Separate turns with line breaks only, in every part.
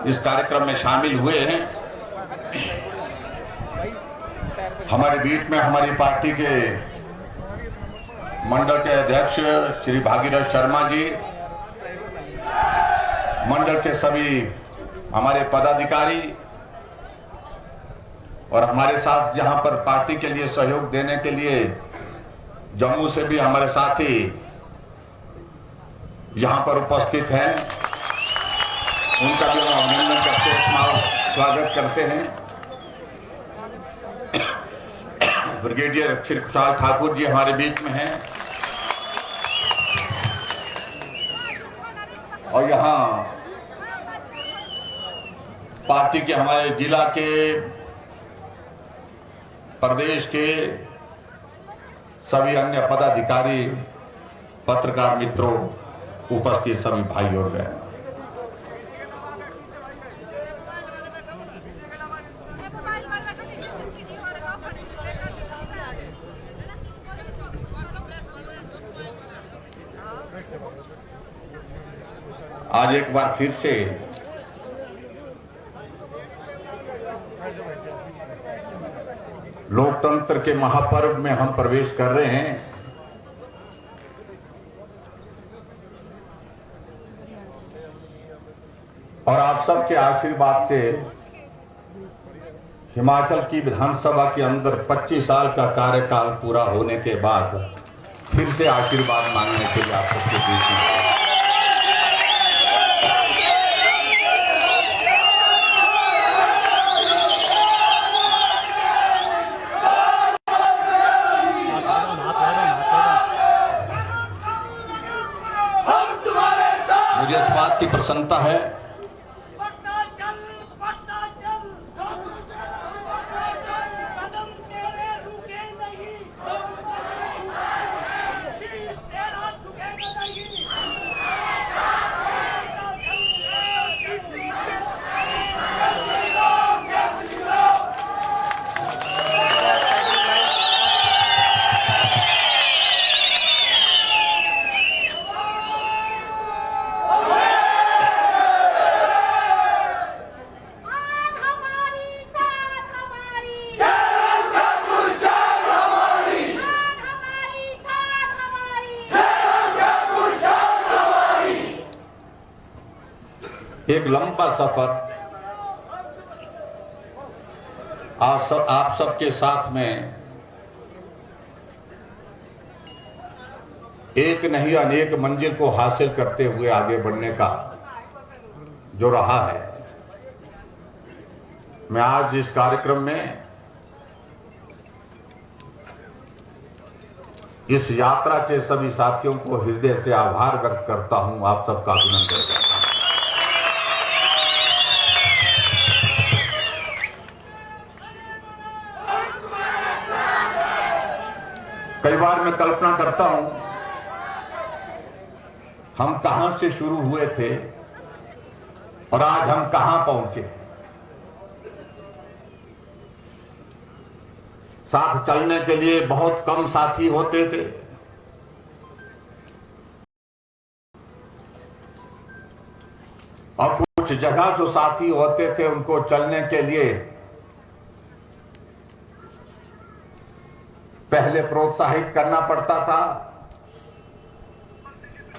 इस कार्यक्रम में शामिल हुए हैं। हमारे बीच में हमारी पार्टी के मंडल के अध्यक्ष श्री भागीरथ शर्मा जी, मंडल के सभी हमारे पदाधिकारी और हमारे साथ जहां पर पार्टी के लिए सहयोग देने के लिए जम्मू से भी हमारे साथी यहां पर उपस्थित हैं, उनका भी हम अभिनंदन करते हैं, स्वागत करते हैं। ब्रिगेडियर श्री खुशहाल ठाकुर जी हमारे बीच में हैं और यहां पार्टी के हमारे जिला के, प्रदेश के सभी अन्य पदाधिकारी, पत्रकार मित्रों, उपस्थित सभी भाई और बहन, आज एक बार फिर से लोकतंत्र के महापर्व में हम प्रवेश कर रहे हैं। और आप सबके आशीर्वाद से हिमाचल की विधानसभा के अंदर 25 साल का कार्यकाल पूरा होने के बाद फिर से आशीर्वाद मांगने के लिए आप सबके बीच में मुझे इस बात की प्रसन्नता है एक लंबा सफर आप सबके साथ में एक नहीं अनेक मंजिल को हासिल करते हुए आगे बढ़ने का जो रहा है। मैं आज इस कार्यक्रम में इस यात्रा के सभी साथियों को हृदय से आभार व्यक्त करता हूं, आप सबका अभिनंदन करता हूं। कई बार मैं कल्पना करता हूं हम कहां से शुरू हुए थे और आज हम कहां पहुंचे। साथ चलने के लिए बहुत कम साथी होते थे, और कुछ जगह जो साथी होते थे उनको चलने के लिए पहले प्रोत्साहित करना पड़ता था,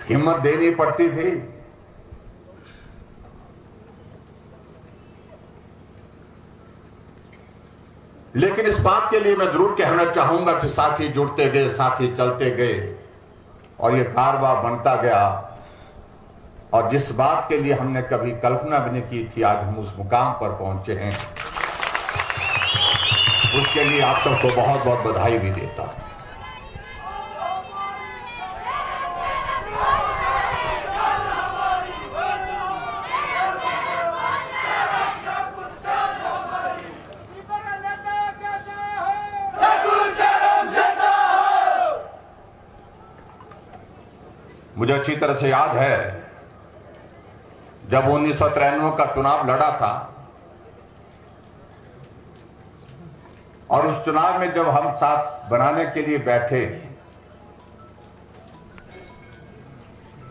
हिम्मत देनी पड़ती थी। लेकिन इस बात के लिए मैं जरूर कहना चाहूंगा कि साथी जुड़ते गए, साथी चलते गए और ये कारवां बनता गया। और जिस बात के लिए हमने कभी कल्पना भी नहीं की थी, आज हम उस मुकाम पर पहुंचे हैं। उसके लिए आप सबको बहुत बहुत बधाई भी देता हूं। मुझे अच्छी तरह से याद है जब 1993 का चुनाव लड़ा था और उस चुनाव में जब हम साथ बनाने के लिए बैठे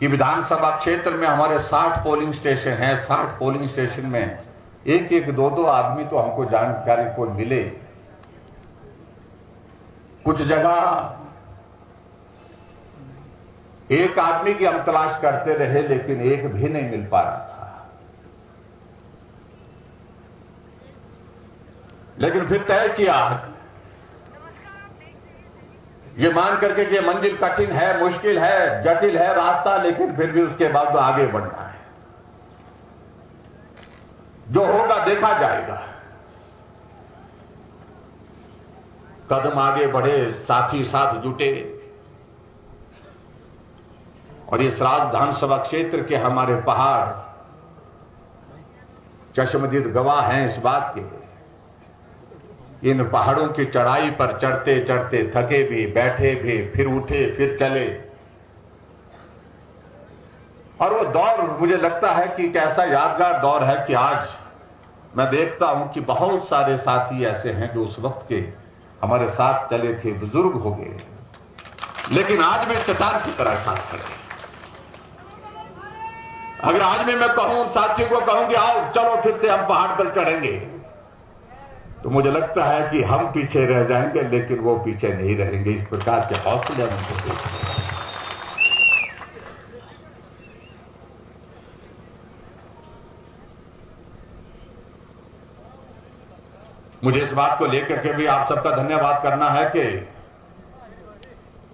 कि विधानसभा क्षेत्र में हमारे 60 पोलिंग स्टेशन हैं। 60 पोलिंग स्टेशन में एक एक दो दो आदमी तो हमको जानकारी को मिले। कुछ जगह एक आदमी की हम तलाश करते रहे, लेकिन एक भी नहीं मिल पा रहा था। लेकिन फिर तय किया, ये मान करके कि मंजिल कठिन है, मुश्किल है, जटिल है रास्ता, लेकिन फिर भी उसके बाद तो आगे बढ़ना है। जो होगा देखा जाएगा। कदम आगे बढ़े, साथी साथ जुटे, और इस विधानसभा क्षेत्र के हमारे पहाड़ चश्मदीद गवाह हैं इस बात के। इन पहाड़ों की चढ़ाई पर चढ़ते चढ़ते थके भी, बैठे भी, फिर उठे, फिर चले। और वो दौर मुझे लगता है कि एक ऐसा यादगार दौर है कि आज मैं देखता हूं कि बहुत सारे साथी ऐसे हैं जो उस वक्त के हमारे साथ चले थे, बुजुर्ग हो गए, लेकिन आज भी चट्टान की तरह साथ खड़े। अगर आज भी मैं कहूं, साथियों को कहूं कि आओ चलो फिर से हम पहाड़ पर चढ़ेंगे, तो मुझे लगता है कि हम पीछे रह जाएंगे, लेकिन वो पीछे नहीं रहेंगे। इस प्रकार के हौसले हमको देते हैं। मुझे इस बात को लेकर के भी आप सबका धन्यवाद करना है कि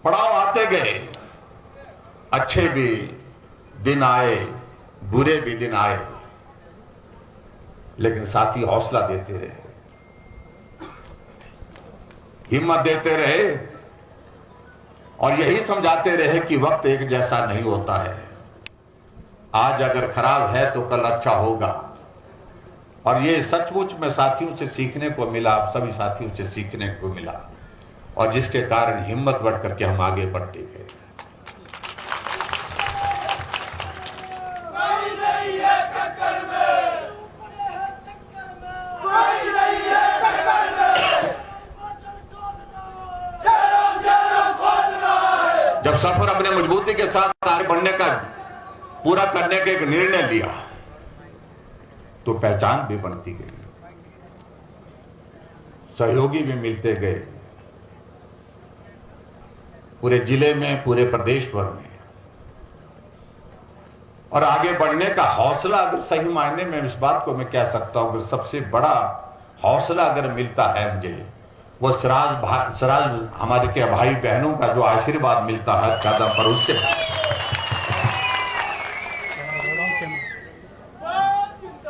पड़ाव आते गए, अच्छे भी दिन आए, बुरे भी दिन आए, लेकिन साथी हौसला देते रहे, हिम्मत देते रहे, और यही समझाते रहे कि वक्त एक जैसा नहीं होता है। आज अगर खराब है तो कल अच्छा होगा। और ये सचमुच में साथियों से सीखने को मिला, आप सभी साथियों से सीखने को मिला, और जिसके कारण हिम्मत बढ़ करके हम आगे बढ़ते गए। जब सफर अपने मजबूती के साथ आगे बढ़ने का, पूरा करने का एक निर्णय लिया, तो पहचान भी बनती गई, सहयोगी भी मिलते गए, पूरे जिले में, पूरे प्रदेश भर में। और आगे बढ़ने का हौसला, अगर सही मायने में इस बात को मैं कह सकता हूं कि सबसे बड़ा हौसला अगर मिलता है मुझे, वो सिराज हमारे के भाई बहनों का जो आशीर्वाद मिलता है कदम पर, उससे।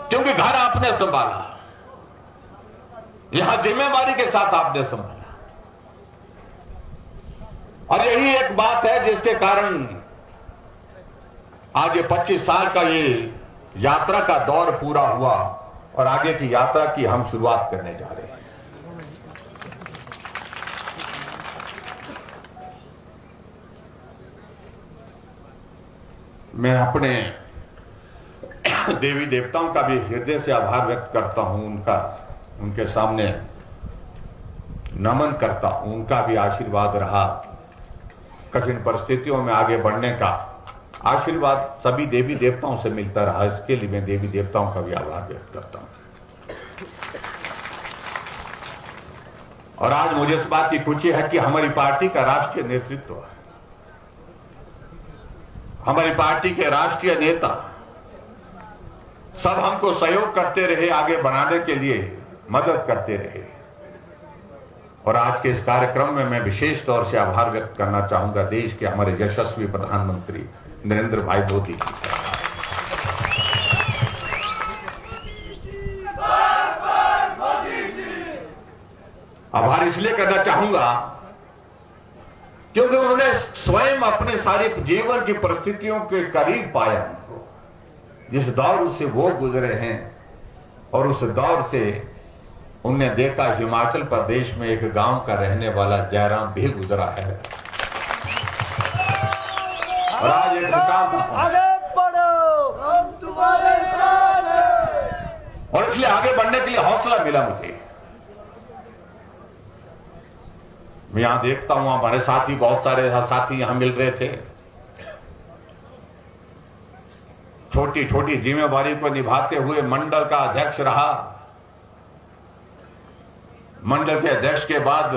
क्योंकि घर आपने संभाला, यहां जिम्मेवारी के साथ आपने संभाला, और यही एक बात है जिसके कारण आज ये 25 साल का ये यात्रा का दौर पूरा हुआ, और आगे की यात्रा की हम शुरुआत करने जा रहे हैं। मैं अपने देवी देवताओं का भी हृदय से आभार व्यक्त करता हूं, उनके सामने नमन करता हूं। उनका भी आशीर्वाद रहा, कठिन परिस्थितियों में आगे बढ़ने का आशीर्वाद सभी देवी देवताओं से मिलता रहा। इसके लिए मैं देवी देवताओं का भी आभार व्यक्त करता हूं। और आज मुझे इस बात की खुशी है कि हमारी पार्टी का राष्ट्रीय नेतृत्व, हमारी पार्टी के राष्ट्रीय नेता सब हमको सहयोग करते रहे, आगे बढ़ाने के लिए मदद करते रहे। और आज के इस कार्यक्रम में मैं विशेष तौर से आभार व्यक्त करना चाहूंगा देश के हमारे यशस्वी प्रधानमंत्री नरेंद्र भाई मोदी जी। आभार इसलिए करना चाहूंगा क्योंकि उन्होंने स्वयं अपने सारे जीवन की परिस्थितियों के करीब पाया उनको, जिस दौर से वो गुजरे हैं, और उस दौर से उनने देखा हिमाचल प्रदेश में एक गांव का रहने वाला जयराम भी गुजरा है, और आज एक मुकाम आगे बढ़ो, हम तुम्हारे साथ हैं। और इसलिए आगे बढ़ने के लिए हौसला मिला मुझे। मैं यहां देखता हूं हमारे साथी, बहुत सारे साथी यहां मिल रहे थे, छोटी छोटी जिम्मेवारी को निभाते हुए मंडल का अध्यक्ष रहा। मंडल के अध्यक्ष के बाद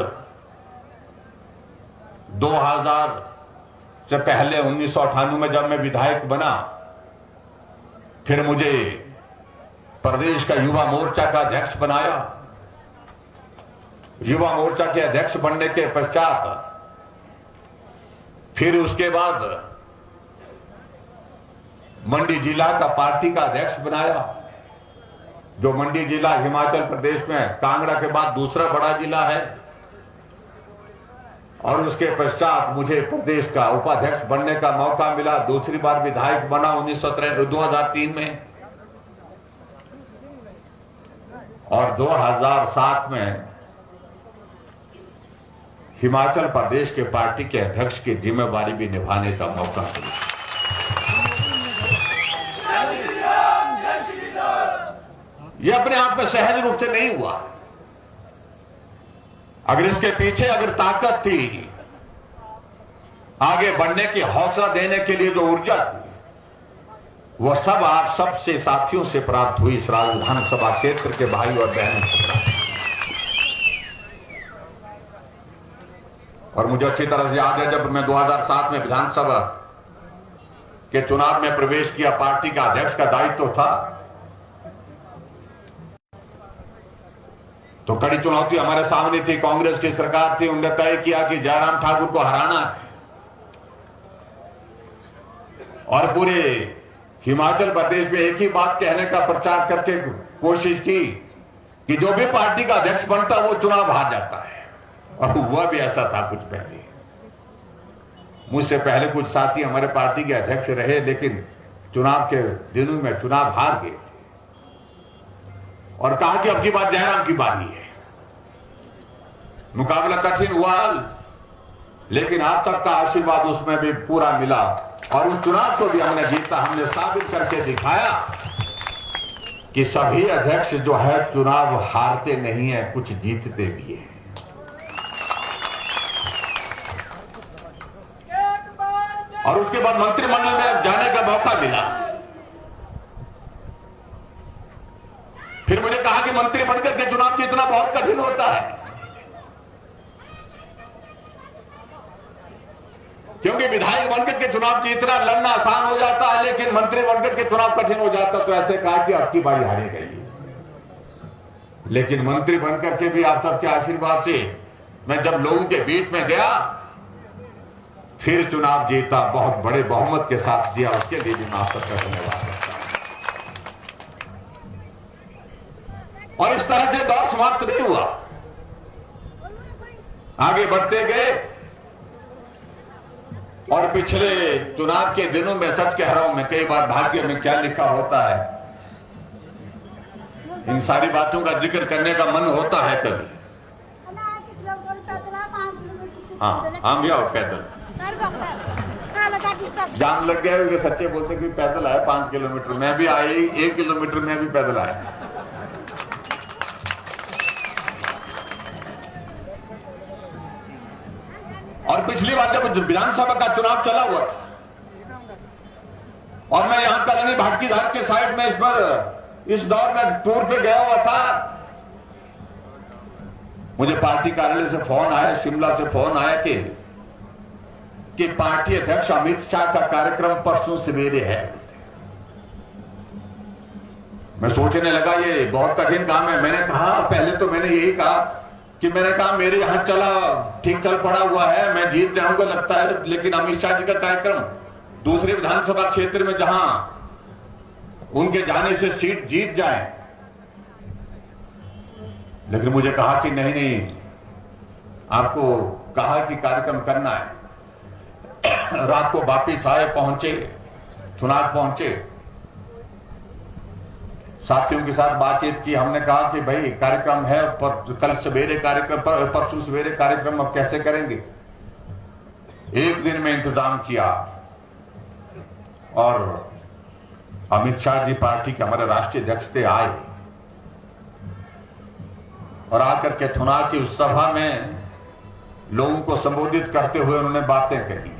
2000 से पहले 1998 में जब मैं विधायक बना, फिर मुझे प्रदेश का युवा मोर्चा का अध्यक्ष बनाया। युवा मोर्चा के अध्यक्ष बनने के पश्चात फिर उसके बाद मंडी जिला का पार्टी का अध्यक्ष बनाया, जो मंडी जिला हिमाचल प्रदेश में कांगड़ा के बाद दूसरा बड़ा जिला है। और उसके पश्चात मुझे प्रदेश का उपाध्यक्ष बनने का मौका मिला। दूसरी बार विधायक बना 2003 में, और 2007 में हिमाचल प्रदेश के पार्टी के अध्यक्ष की जिम्मेवारी भी निभाने का मौका मिला। यह अपने आप में सहज रूप से नहीं हुआ। अगर इसके पीछे अगर ताकत थी, आगे बढ़ने की हौसला देने के लिए जो ऊर्जा थी, वह सब आप सबसे साथियों से प्राप्त हुई, इस विधानसभा क्षेत्र के भाई और बहनों से प्राप्त। और मुझे अच्छी तरह से याद है, जब मैं 2007 में विधानसभा के चुनाव में प्रवेश किया, पार्टी का अध्यक्ष का दायित्व था, तो कड़ी चुनौती हमारे सामने थी। कांग्रेस की सरकार थी, उन्होंने तय किया कि जयराम ठाकुर को हराना है, और पूरे हिमाचल प्रदेश में एक ही बात कहने का प्रचार करके कोशिश की कि जो भी पार्टी का अध्यक्ष बनता वो चुनाव हार जाता है। और वह भी ऐसा था। कुछ पहले मुझसे पहले कुछ साथी हमारे पार्टी के अध्यक्ष रहे, लेकिन चुनाव के दिनों में चुनाव हार गए और कहा कि अब की बात जयराम की बारी है। मुकाबला कठिन हुआ, लेकिन आप सबका आशीर्वाद उसमें भी पूरा मिला, और उस चुनाव को भी हमने जीता। हमने साबित करके दिखाया कि सभी अध्यक्ष जो है चुनाव हारते नहीं है, कुछ जीतते भी हैं। और उसके बाद मंत्रिमंडल में जाने का मौका मिला। फिर मुझे कहा कि मंत्री बनकर के चुनाव जीतना बहुत कठिन होता है, क्योंकि विधायक बनकर के चुनाव जीतना लड़ना आसान हो जाता है, लेकिन मंत्री बनकर के चुनाव कठिन हो जाता। तो ऐसे कहा कि अब की बारी हारी गई। लेकिन मंत्री बनकर के भी आप सबके आशीर्वाद से मैं जब लोगों के बीच में गया, फिर चुनाव जीता, बहुत बड़े बहुमत के साथ दिया। उसके लिए भी मैं आप सबका धन्यवाद करता हूं। और इस तरह से दौर समाप्त नहीं हुआ, आगे बढ़ते गए। और पिछले चुनाव के दिनों में सच कह रहा हूं मैं, कई बार भाग्य में क्या लिखा होता है, इन सारी बातों का जिक्र करने का मन होता है कभी। हाँ, हम भी आओ पैदल। जाम लग गया क्योंकि सच्चे बोलते कि पैदल आए 5 किलोमीटर, मैं भी आई 1 किलोमीटर में भी पैदल आया। और पिछली बार जब विधानसभा का चुनाव चला हुआ था, और मैं यहां कलानी भाटकी धार के साइड में इस दौर में टूर पे गया हुआ था, मुझे पार्टी कार्यालय से फोन आया, शिमला से फोन आया कि पार्टी अध्यक्ष अमित शाह का कार्यक्रम परसों सवेरे है। मैं सोचने लगा ये बहुत कठिन काम है। मैंने कहा, पहले तो मैंने यही कहा कि मेरे यहां ठीक चल पड़ा हुआ है, मैं जीत जाऊंगा लगता है, लेकिन अमित शाह जी का कार्यक्रम दूसरे विधानसभा क्षेत्र में जहां उनके जाने से सीट जीत जाए। लेकिन मुझे कहा कि नहीं, आपको कहा कि कार्यक्रम करना है। रात को वापिस आए, पहुंचे, थुनाग पहुंचे, साथियों के साथ बातचीत की। हमने कहा कि भाई कार्यक्रम है, पर कल सवेरे कार्यक्रम, परसों सवेरे कार्यक्रम, अब कैसे करेंगे। एक दिन में इंतजाम किया, और अमित शाह जी पार्टी के हमारे राष्ट्रीय अध्यक्ष थे, आए और आकर के थुनाग की उस सभा में लोगों को संबोधित करते हुए उन्होंने बातें कही।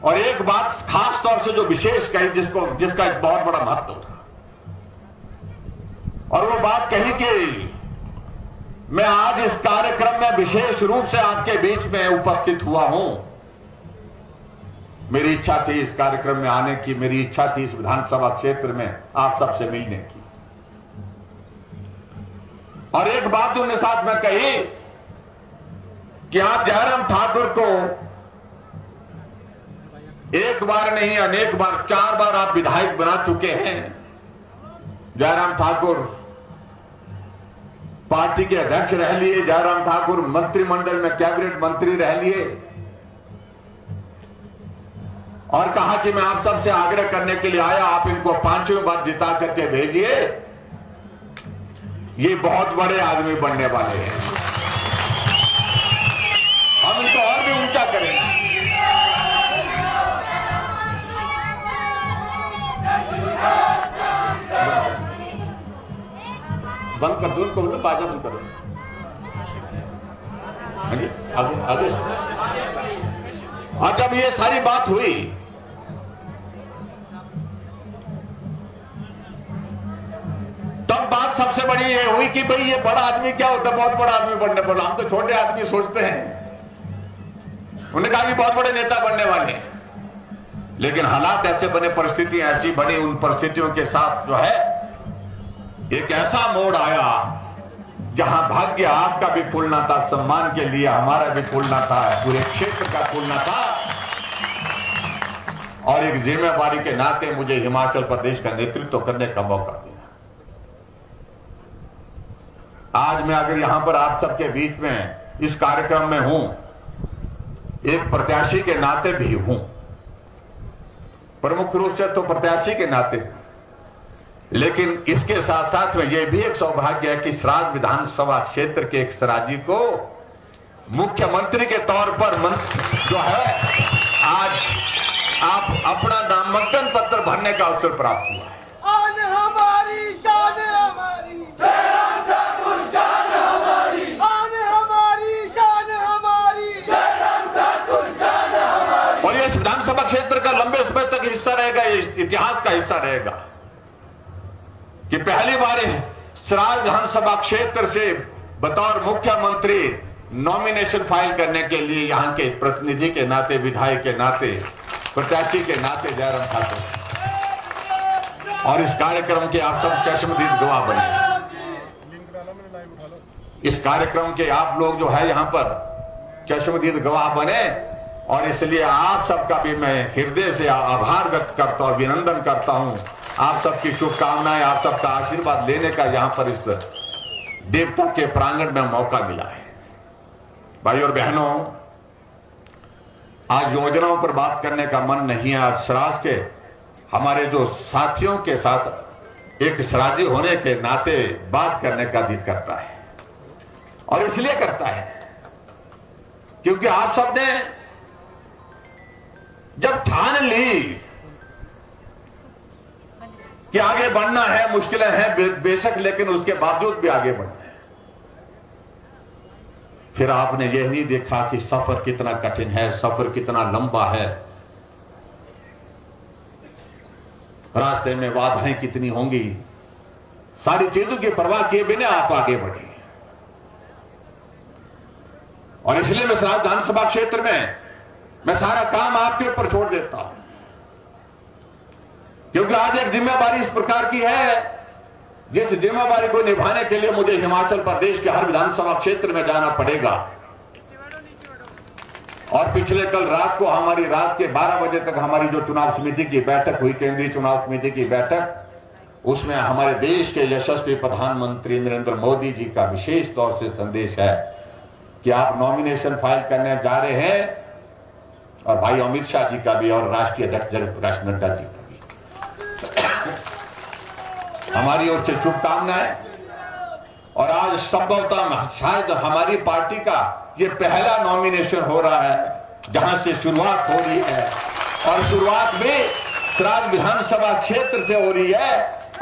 और एक बात खास तौर से जो विशेष कही, जिसका एक बहुत बड़ा महत्व था, और वो बात कही कि मैं आज इस कार्यक्रम में विशेष रूप से आपके बीच में उपस्थित हुआ हूं। मेरी इच्छा थी इस कार्यक्रम में आने की, मेरी इच्छा थी इस विधानसभा क्षेत्र में आप सबसे मिलने की। और एक बात उनके साथ में कही कि आप जयराम ठाकुर को एक बार नहीं अनेक बार, 4 बार आप विधायक बना चुके हैं। जयराम ठाकुर पार्टी के अध्यक्ष रह लिए, जयराम ठाकुर मंत्रिमंडल में कैबिनेट मंत्री रह लिए, और कहा कि मैं आप सबसे आग्रह करने के लिए आया, आप इनको 5वीं बार जिता करके भेजिए, ये बहुत बड़े आदमी बनने वाले हैं, हम इनको और भी ऊंचा करेंगे। बंद कर दो उनको, बोलो बाजा बंद करो। आगे आगे। और जब ये सारी बात हुई तब बात सबसे बड़ी ये हुई कि भाई ये बड़ा आदमी क्या होता है, बहुत बड़ा आदमी बनने वाला। हम तो छोटे आदमी सोचते हैं। उन्होंने कहा कि बहुत बड़े नेता बनने वाले हैं, लेकिन हालात ऐसे बने, परिस्थितियां ऐसी बनी, उन परिस्थितियों के साथ जो है एक ऐसा मोड़ आया जहां भाग्य आपका भी फूलना था, सम्मान के लिए हमारा भी फूलना था, पूरे क्षेत्र का फूलना था, और एक जिम्मेवारी के नाते मुझे हिमाचल प्रदेश का नेतृत्व करने का मौका दिया। आज मैं अगर यहां पर आप सबके बीच में इस कार्यक्रम में हूं, एक प्रत्याशी के नाते भी हूं, प्रमुख रूप से तो प्रत्याशी के नाते, लेकिन इसके साथ साथ में यह भी एक सौभाग्य है कि सराज विधानसभा क्षेत्र के एक सराजी को मुख्यमंत्री के तौर पर जो है आज आप अपना नामांकन पत्र भरने का अवसर प्राप्त हुआ है।
आन हमारी शान हमारी, जयराम ठाकुर जान हमारी, आन हमारी शान हमारी, जयराम ठाकुर जान हमारी।
और ये विधानसभा क्षेत्र का लंबे समय तक हिस्सा रहेगा, इतिहास का हिस्सा रहेगा कि पहली बार सराज विधानसभा क्षेत्र से बतौर मुख्यमंत्री नॉमिनेशन फाइल करने के लिए यहां के प्रतिनिधि के नाते, विधायक के नाते, प्रत्याशी के नाते जयराम ठाकुर, और इस कार्यक्रम के आप सब चश्मदीद गवाह बने। इस कार्यक्रम के आप लोग जो है यहां पर चश्मदीद गवाह बने, और इसलिए आप सबका भी मैं हृदय से आभार व्यक्त करता हूं, अभिनंदन करता हूं। आप सबकी शुभकामनाएं, आप सबका आशीर्वाद लेने का यहां पर इस देवता के प्रांगण में मौका मिला है। भाई और बहनों, आज योजनाओं पर बात करने का मन नहीं है। आज सराज के हमारे जो साथियों के साथ एक सराजी होने के नाते बात करने का दिल करता है, और इसलिए करता है क्योंकि आप सबने जब ठान ली कि आगे बढ़ना है, मुश्किलें हैं बेशक, लेकिन उसके बावजूद भी आगे बढ़ना है, फिर आपने यह नहीं देखा कि सफर कितना कठिन है, सफर कितना लंबा है, रास्ते में बाधाएं कितनी होंगी, सारी चीजों की परवाह किए बिना आप आगे बढ़े। और इसलिए मैं सराज विधानसभा क्षेत्र में मैं सारा काम आपके ऊपर छोड़ देता हूं, क्योंकि आज एक जिम्मेवारी इस प्रकार की है जिस जिम्मेवारी को निभाने के लिए मुझे हिमाचल प्रदेश के हर विधानसभा क्षेत्र में जाना पड़ेगा। और पिछले कल रात को हमारी रात के 12 बजे तक हमारी जो चुनाव समिति की बैठक हुई, केंद्रीय चुनाव समिति की बैठक, उसमें हमारे देश के यशस्वी प्रधानमंत्री नरेंद्र मोदी जी का विशेष तौर से संदेश है कि आप नॉमिनेशन फाइल करने जा रहे हैं, और भाई अमित शाह जी का भी और राष्ट्रीय अध्यक्ष जगत प्रकाश नड्डा जी का भी हमारी ओर से शुभकामनाएं। और आज संभवतः शायद हमारी पार्टी का ये पहला नॉमिनेशन हो रहा है जहां से शुरुआत हो रही है, और शुरुआत भी सराज विधानसभा क्षेत्र से हो रही है,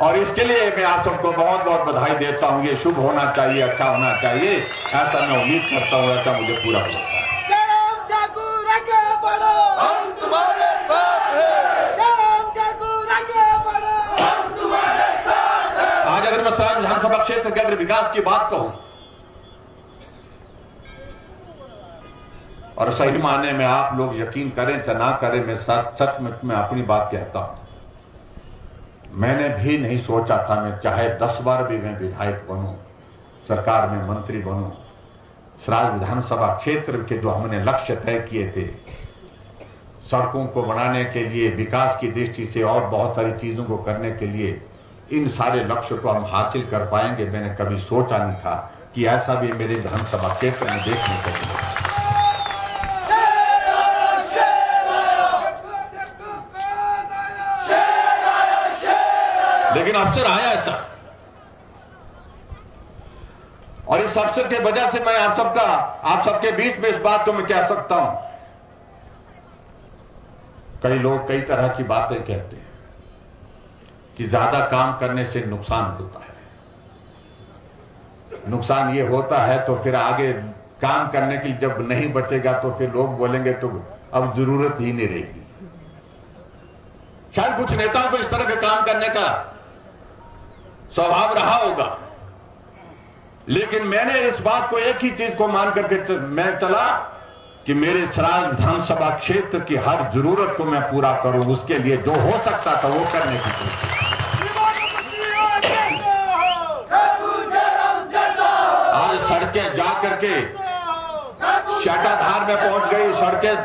और इसके लिए मैं आप सबको बहुत बहुत बधाई देता हूं। ये शुभ होना चाहिए, अच्छा होना चाहिए, ऐसा मैं उम्मीद करता हूं, ऐसा मुझे पूरा होता है।
जयराम ठाकुर आगे बढ़ो, हम तुम्हारे
सराज विधानसभा क्षेत्र के अगर विकास की बात कहूं और सही मायने में आप लोग यकीन करें या ना करें, मैं सच में मैं अपनी बात कहता हूं। मैंने भी नहीं सोचा था मैं चाहे 10 बार भी मैं विधायक बनूं, सरकार में मंत्री बनूं, सराज विधानसभा क्षेत्र के जो हमने लक्ष्य तय किए थे सड़कों को बनाने के लिए, विकास की दृष्टि से और बहुत सारी चीजों को करने के लिए, इन सारे लक्ष्य को हम हासिल कर पाएंगे। मैंने कभी सोचा नहीं था कि ऐसा भी मेरे विधानसभा क्षेत्र में देखने को मिलेगा। लेकिन अवसर आया ऐसा, और इस अवसर के वजह से मैं आप सबके बीच में इस बात को मैं कह सकता हूं। कई लोग कई तरह की बातें कहते हैं कि ज्यादा काम करने से नुकसान होता है। नुकसान ये होता है तो फिर आगे काम करने की जब नहीं बचेगा तो फिर लोग बोलेंगे तो अब जरूरत ही नहीं रहेगी। शायद कुछ नेताओं को इस तरह के काम करने का स्वभाव रहा होगा, लेकिन मैंने इस बात को एक ही चीज को मान करके मैं चला कि मेरे सराज विधानसभा क्षेत्र की हर जरूरत को मैं पूरा करूं, उसके लिए जो हो सकता था वो करने की कोशिश। आज सड़कें जा करके शाटाधार में पहुंच गई, सड़कें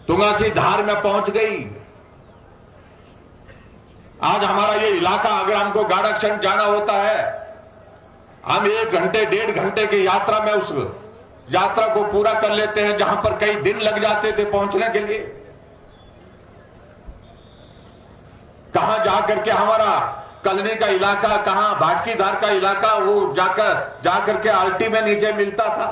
तुंगासी धार में पहुंच गई। आज हमारा ये इलाका, अगर हमको गाड़ाक्षण जाना होता है, हम 1 घंटे 1.5 घंटे की यात्रा में उस यात्रा को पूरा कर लेते हैं, जहां पर कई दिन लग जाते थे पहुंचने के लिए। कहां जाकर के हमारा कलनी का इलाका, कहां भाटकीधार का इलाका, वो जाकर के आल्टी में नीचे मिलता था।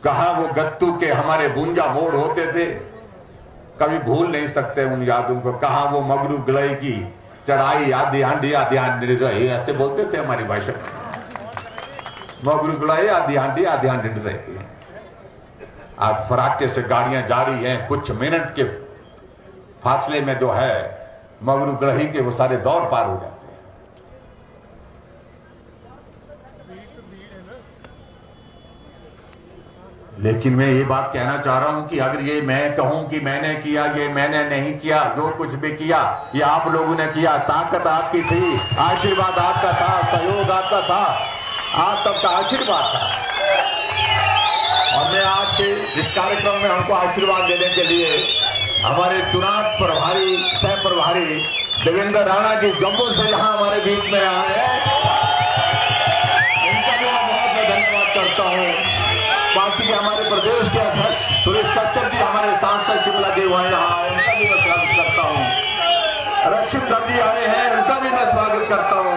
कहां वो गत्तू के हमारे बुंजा मोड़ होते थे, कभी भूल नहीं सकते उन यादों को। कहां वो मगरू गलई की चढ़ाई, आधी हांडी रही, ऐसे बोलते थे हमारी भाषा में। मगरू गलाई आधी हांडी रहती है। आज फराटे से गाड़ियां जा रही हैं, कुछ मिनट के फासले में जो है मगरू गलही के वो सारे दौर पार हो जाते हैं। लेकिन मैं ये बात कहना चाह रहा हूं कि अगर ये मैं कहूं कि मैंने किया, ये मैंने नहीं किया, जो कुछ भी किया ये आप लोगों ने किया। ताकत आपकी थी, आशीर्वाद आपका था, सहयोग आपका था, आप सबका आशीर्वाद था। और मैं आज के इस कार्यक्रम में हमको आशीर्वाद देने के लिए हमारे चुनाव प्रभारी, सह प्रभारी देवेंद्र राणा जी जम्मू से यहां हमारे बीच में आए हैं, इनका भी मैं बहुत धन्यवाद करता हूं। पार्टी के हमारे प्रदेश के अध्यक्ष सुरेश कश्यप जी, हमारे सांसद शिमला जी वहां यहाँ आए, उनका भी मैं स्वागत करता हूं। रक्षित गांधी आए हैं, उनका भी मैं स्वागत करता हूं।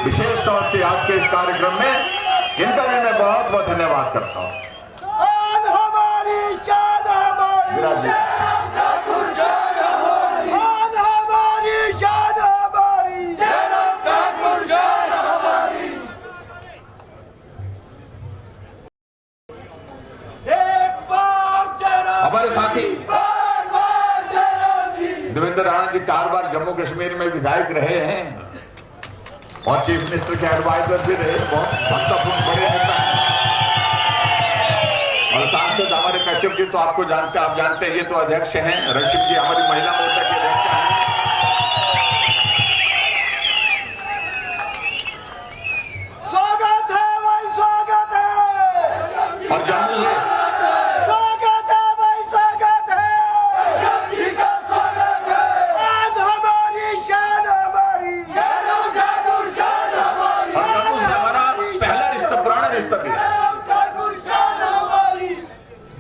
विशेष तौर से आज के इस कार्यक्रम में इनका भी मैं बहुत बहुत धन्यवाद करता हूं। हमारे साथी देवेंद्र राणा जी 4 बार जम्मू कश्मीर में विधायक रहे हैं और चीफ मिनिस्टर के एडवाइजर भी रहे, बहुत महत्वपूर्ण बड़े नेता हैं। और सांसद हमारे कश्यप जी तो आप जानते हैं, ये तो अध्यक्ष हैं। रशीद जी हमारी महिला मोर्चा के अध्यक्ष हैं।
स्वागत है भाई, स्वागत है।
और जम्मू से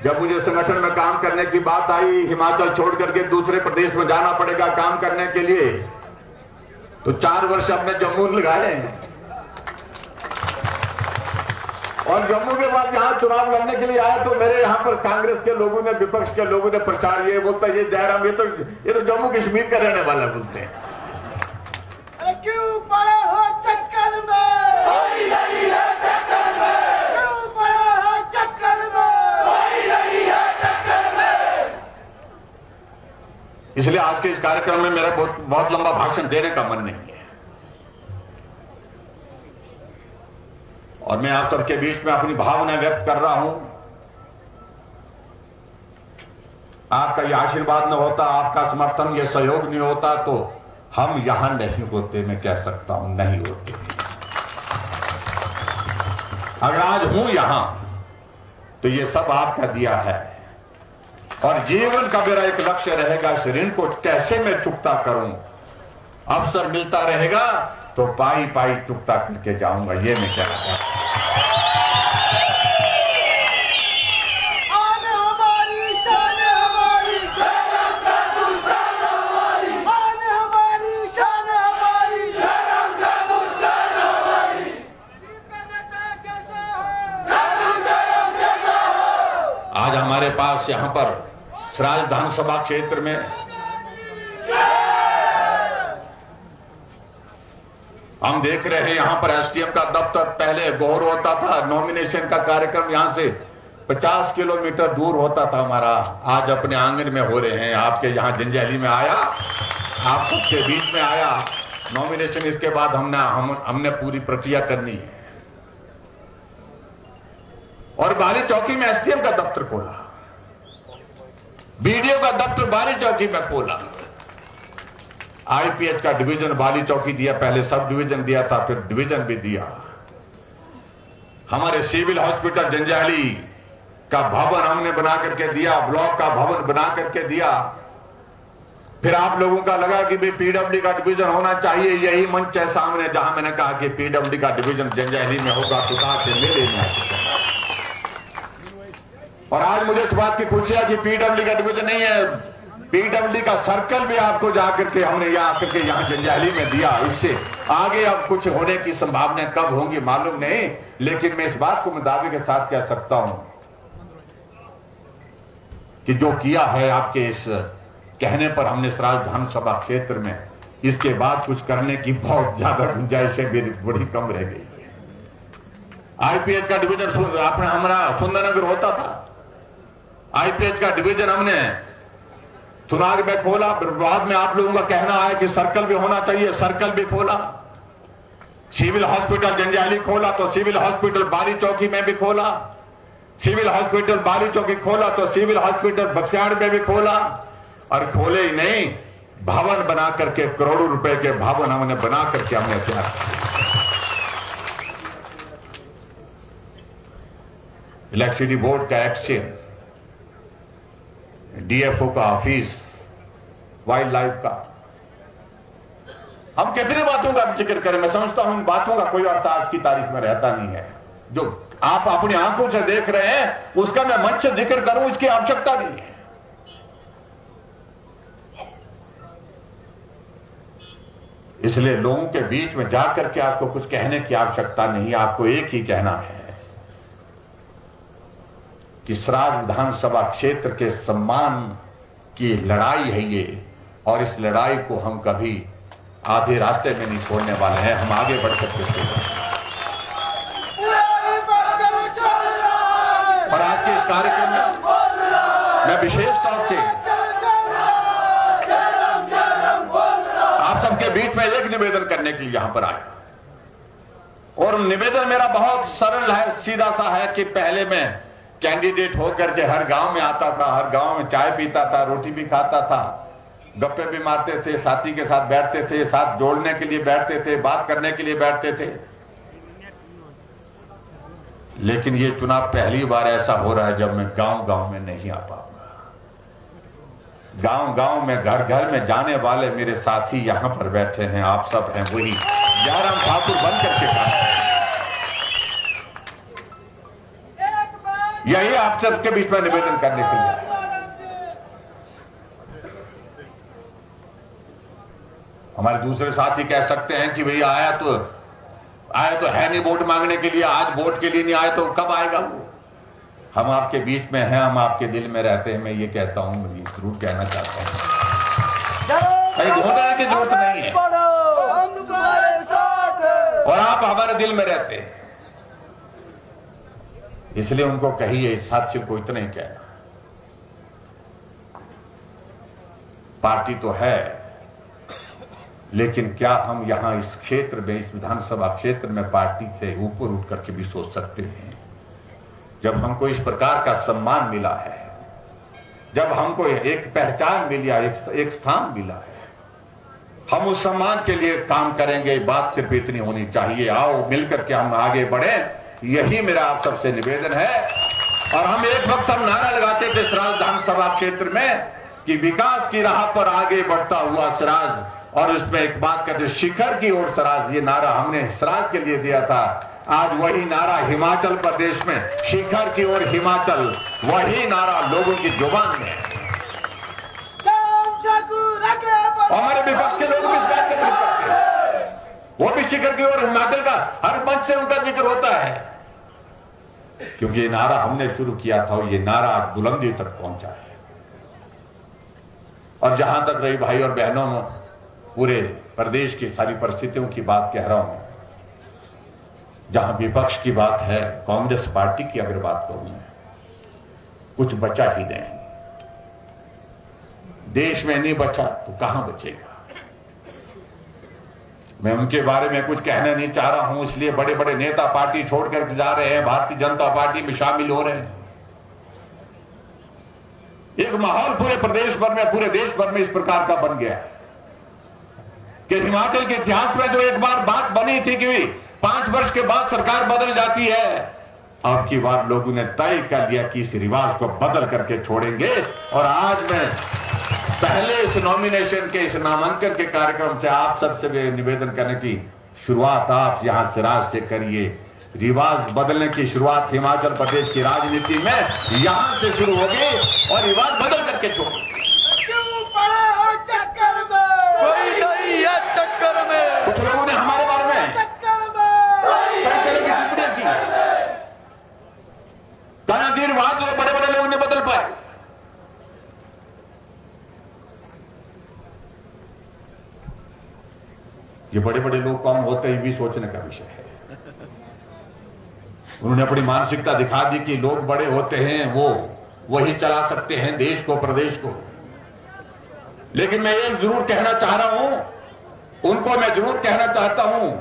जब मुझे संगठन में काम करने की बात आई, हिमाचल छोड़ करके दूसरे प्रदेश में जाना पड़ेगा काम करने के लिए, तो 4 वर्ष हमने जम्मू लगाए हैं। और जम्मू के बाद यहां चुनाव लड़ने के लिए आया तो मेरे यहां पर कांग्रेस के लोगों ने, विपक्ष के लोगों ने प्रचार ये बोलता है, ये जयराम ये तो जम्मू कश्मीर का रहने वाला बोलते हैं।
क्यों पड़े हो चक्कर में? कोई नहीं है चक्कर में। क्यों पड़े हो चक्कर में? कोई नहीं है चक्कर में।
इसलिए आज के इस कार्यक्रम में मेरा बहुत लंबा भाषण देने का मन नहीं है, और मैं आप सबके बीच में अपनी भावना व्यक्त कर रहा हूं। आपका यह आशीर्वाद न होता, आपका समर्थन, यह सहयोग नहीं होता तो हम यहां नहीं होते। मैं कह सकता हूं नहीं होते। अगर आज हूं यहां तो यह सब आपका दिया है, और जीवन का मेरा एक लक्ष्य रहेगा, इस ऋण को कैसे मैं चुकता करूं। अवसर मिलता रहेगा तो पाई पाई चुकता करके जाऊंगा, ये मैं कह रहा हूं। आज हमारे पास यहां पर सराज विधानसभा क्षेत्र में हम देख रहे हैं, यहां पर एसडीएम का दफ्तर पहले गौर होता था, नॉमिनेशन का कार्यक्रम यहां से 50 किलोमीटर दूर होता था हमारा, आज अपने आंगन में हो रहे हैं। आपके यहां जंजैहली में आया, आप सबके बीच में आया नॉमिनेशन। इसके बाद हमने पूरी प्रक्रिया करनी है, और बाली चौकी में एसडीएम का दफ्तर खोला, बीडीओ का दफ्तर बाली चौकी में खोला, आईपीएच का डिवीजन बाली चौकी दिया, पहले सब डिवीजन दिया था, फिर डिवीजन भी दिया। हमारे सिविल हॉस्पिटल जंजैहली का भवन हमने बना करके दिया, ब्लॉक का भवन बना करके दिया। फिर आप लोगों का लगा कि भाई पीडब्ल्यूडी का डिवीजन होना चाहिए, यही मंच है सामने जहां मैंने कहा कि पीडब्ल्यूडी का डिवीजन जंजैहली में होगा, खुदा से मिले नहीं। और आज मुझे इस बात की खुशी है कि पीडब्ल्यूडी का डिवीजन नहीं है, पीडब्ल्यूडी का सर्कल भी आपको जाकर के हमने आकर के यहां जंजैहली में दिया। इससे आगे अब कुछ होने की संभावना कब होंगी मालूम नहीं, लेकिन मैं इस बात को मैं दावे के साथ कह सकता हूं कि जो किया है आपके इस कहने पर हमने सराज विधानसभा क्षेत्र में, इसके बाद कुछ करने की बहुत ज्यादा गुंजाइशें मेरी बड़ी कम रह गई है। आईपीएच का डिवीजन अपना हमारा सुंदरनगर होता था, आईपीएच का डिवीजन हमने थुनाग में खोला, फिर बाद में आप लोगों का कहना है कि सर्कल भी होना चाहिए, सर्कल भी खोला। सिविल हॉस्पिटल जंजैहली खोला तो सिविल हॉस्पिटल बाली चौकी में भी खोला, सिविल हॉस्पिटल बाली चौकी खोला तो सिविल हॉस्पिटल बक्सियाड़ में भी खोला। और खोले ही नहीं, भवन बना करके, करोड़ों रुपए के भवन हमने बना करके हमने तैयार किया। इलेक्ट्रिसिटी बोर्ड का एक्सचेंज, डीएफओ का ऑफिस, वाइल्ड लाइफ का, हम कितनी बातों का जिक्र करें। मैं समझता हूं इन बातों का कोई अर्थ आज की तारीख में रहता नहीं है। जो आप अपनी आंखों से देख रहे हैं उसका मैं मंच से जिक्र करूं, इसकी आवश्यकता नहीं है। इसलिए लोगों के बीच में जाकर के आपको कुछ कहने की आवश्यकता नहीं, आपको एक ही कहना है कि सराज विधानसभा क्षेत्र के सम्मान की लड़ाई है ये, और इस लड़ाई को हम कभी आधे रास्ते में नहीं छोड़ने वाले हैं। हम आगे बढ़कर और आज के इस कार्यक्रम में मैं विशेष तौर से आप सबके बीच में एक निवेदन करने के लिए यहां पर आया, और निवेदन मेरा बहुत सरल है, सीधा सा है कि पहले मैं कैंडिडेट होकर के हर गांव में आता था, हर गांव में चाय पीता था, रोटी भी खाता था, गप्पे भी मारते थे, साथी के साथ बैठते थे, साथ जोड़ने के लिए बैठते थे, बात करने के लिए बैठते थे। लेकिन ये चुनाव पहली बार ऐसा हो रहा है जब मैं गांव गांव में नहीं आ पाऊंगा। गांव गांव में, घर घर में जाने वाले मेरे साथी यहां पर बैठे हैं, आप सब हैं वही जयराम ठाकुर बन करके खड़ा। यही आप सबके बीच में निवेदन करने के लिए। हमारे दूसरे साथी कह सकते हैं कि भाई आया तो है नहीं वोट मांगने के लिए, आज वोट के लिए नहीं आए तो कब आएगा वो। हम आपके बीच में हैं, हम आपके दिल में रहते हैं। मैं ये कहता हूं, मैं जरूर कहना चाहता हूं, कहीं ढूंढने की जरूरत नहीं है,
हम तुम्हारे साथ हैं
और आप हमारे दिल में रहते हैं। इसलिए उनको कहिए, इस साथी को इतना ही कहना। पार्टी तो है, लेकिन क्या हम यहां इस क्षेत्र में, इस विधानसभा क्षेत्र में पार्टी से ऊपर उठ करके भी सोच सकते हैं? जब हमको इस प्रकार का सम्मान मिला है, जब हमको एक पहचान मिली है, एक स्थान मिला है, हम उस सम्मान के लिए काम करेंगे। बात सिर्फ इतनी होनी चाहिए, आओ मिलकर के हम आगे बढ़े, यही मेरा आप सबसे निवेदन है। और हम एक वक्त हम नारा लगाते थे सराज विधानसभा क्षेत्र में कि विकास की राह पर आगे बढ़ता हुआ सराज, और इसमें एक बात कहते शिखर की ओर सराज, ये नारा हमने सराज के लिए दिया था। आज वही नारा हिमाचल प्रदेश में, शिखर की ओर हिमाचल, वही नारा लोगों की जुबान में। हमारे विपक्ष के लोग भी इस बात के विरोध करते हैं, वो भी शिखर की ओर हिमाचल का हर मंच से उनका जिक्र होता है, क्योंकि ये नारा हमने शुरू किया था और ये नारा आज बुलंदी तक पहुंचा है। और जहां तक रही भाई और बहनों में पूरे प्रदेश की सारी परिस्थितियों की बात कह रहा हूं, जहां विपक्ष की बात है, कांग्रेस पार्टी की अगर बात करूं मैं, कुछ बचा ही नहीं। देश में नहीं बचा तो कहां बचेगा? मैं उनके बारे में कुछ कहना नहीं चाह रहा हूं, इसलिए बड़े बड़े नेता पार्टी छोड़कर जा रहे हैं, भारतीय जनता पार्टी में शामिल हो रहे हैं। एक माहौल पूरे प्रदेश भर में, पूरे देश भर में इस प्रकार का बन गया है कि हिमाचल के इतिहास में जो एक बार बात बनी थी कि 5 वर्ष के बाद सरकार बदल जाती है, अब की बार लोगों ने तय कर लिया कि इस रिवाज को बदल करके छोड़ेंगे। और आज मैं पहले इस नॉमिनेशन के, इस नामांकन के कार्यक्रम से आप सबसे निवेदन करने की शुरुआत आप यहां सिराज से करिए। रिवाज बदलने की शुरुआत हिमाचल प्रदेश की राजनीति में यहां से शुरू होगी और रिवाज बदल करके छोड़ेंगे।
कोई नहीं है टक्कर में।
कुछ लोगों ने हमारे बारे में कई रिवाज जो बड़े बड़े लोगों ने बदल पाए। ये बड़े बड़े लोग कौन होते हैं, भी सोचने का विषय है। उन्होंने अपनी मानसिकता दिखा दी कि लोग बड़े होते हैं, वो वही चला सकते हैं देश को, प्रदेश को। लेकिन मैं एक जरूर कहना चाह रहा हूं, उनको मैं जरूर कहना चाहता हूं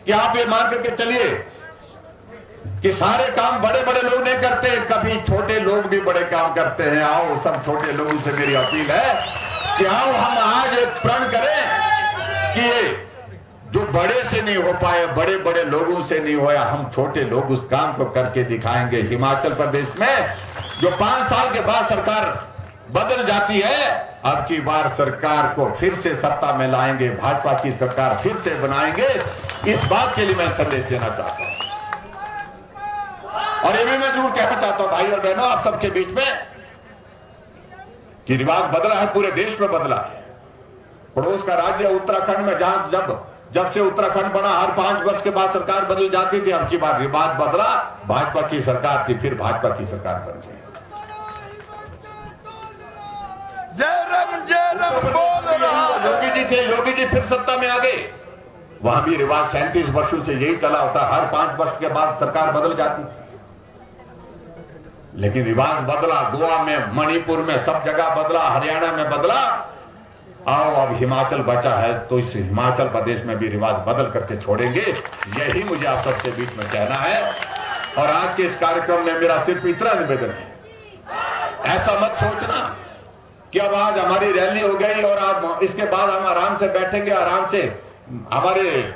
कि आप ये मान करके चलिए कि सारे काम बड़े बड़े लोग नहीं करते, कभी छोटे लोग भी बड़े काम करते हैं। आओ सब छोटे लोगों से मेरी अपील है कि आओ हम आज एक प्रण करें कि जो बड़े से नहीं हो पाए, बड़े बड़े लोगों से नहीं होया, हम छोटे लोग उस काम को करके दिखाएंगे। हिमाचल प्रदेश में जो 5 साल के बाद सरकार बदल जाती है, अब की बार सरकार को फिर से सत्ता में लाएंगे, भाजपा की सरकार फिर से बनाएंगे। इस बात के लिए मैं संदेश देना चाहता हूं। और ये भी मैं जरूर कहना चाहता हूं भाई और बहनों आप सबके बीच में कि रिवाज बदला है, पूरे देश में बदला है। पड़ोस का राज्य उत्तराखंड में जहां जब से उत्तराखंड बना, हर 5 वर्ष के बाद सरकार बदल जाती थी। अब की बार रिवाज बदला, भाजपा की सरकार थी, फिर भाजपा की सरकार बन गई।
जय राम बोल रहा।
योगी जी थे, योगी जी फिर सत्ता में आ गए। वहां भी रिवाज 37 वर्षों से यही चला होता, हर 5 वर्ष के बाद सरकार बदल जाती थी। लेकिन रिवाज बदला, गोवा में, मणिपुर में, सब जगह बदला, हरियाणा में बदला। आओ अब हिमाचल बचा है तो इस हिमाचल प्रदेश में भी रिवाज बदल करके छोड़ेंगे, यही मुझे आप सबके बीच में कहना है। और आज के इस कार्यक्रम में मेरा सिर्फ इतना निवेदन है, ऐसा मत सोचना कि अब आज हमारी रैली हो गई और अब इसके बाद हम आराम से बैठेंगे, आराम से। हमारे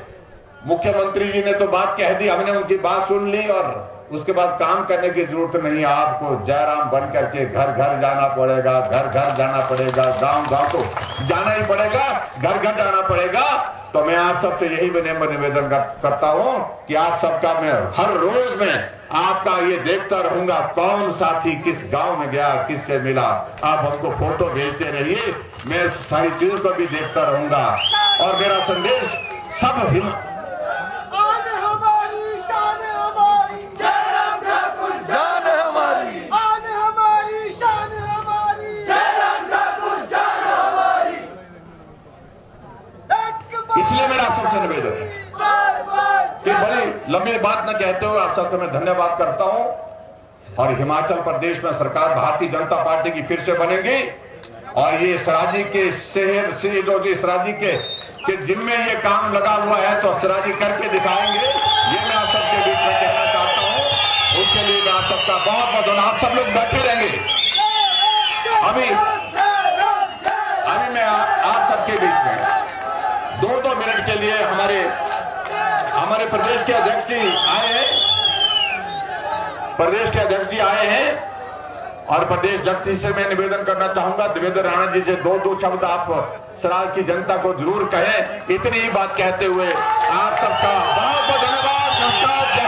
मुख्यमंत्री जी ने तो बात कह दी, हमने उनकी बात सुन ली और उसके बाद काम करने की जरूरत नहीं है। आपको जयराम बन करके घर घर जाना पड़ेगा, घर घर जाना पड़ेगा, गांव गांव को जाना ही पड़ेगा, घर घर जाना पड़ेगा। तो मैं आप सबसे यही विनम्र निवेदन करता हूं कि आप सबका मैं हर रोज में आपका ये देखता रहूंगा, कौन साथी किस गांव में गया, किससे मिला। आप हमको फोटो भेजते रहिए, मैं सारी चीजों को भी देखता रहूंगा। और मेरा संदेश सब इसलिए मेरा आप सबसे निवेदन है कि बड़ी लंबी बात न कहते हुए आप सबको मैं धन्यवाद करता हूं। और हिमाचल प्रदेश में सरकार भारतीय जनता पार्टी की फिर से बनेगी और ये सराजी के शहर शहीद और सराजी के जिम्मे ये काम लगा हुआ है, तो सराजी करके दिखाएंगे। ये मैं आप सबके बीच में कहना चाहता हूं। उसके लिए मैं आप सबका बहुत बहुत धन्यवाद। आप सब लोग बैठे रहेंगे। अभी मैं आप सबके बीच में 2-2 मिनट के लिए हमारे प्रदेश के अध्यक्ष जी आए हैं। प्रदेश के अध्यक्ष जी आए हैं और प्रदेश अध्यक्ष जी से मैं निवेदन करना चाहूंगा, देवेंद्र राणा जी से 2 शब्द आप सराज की जनता को जरूर कहें। इतनी ही बात कहते हुए आप सबका बहुत बहुत धन्यवाद।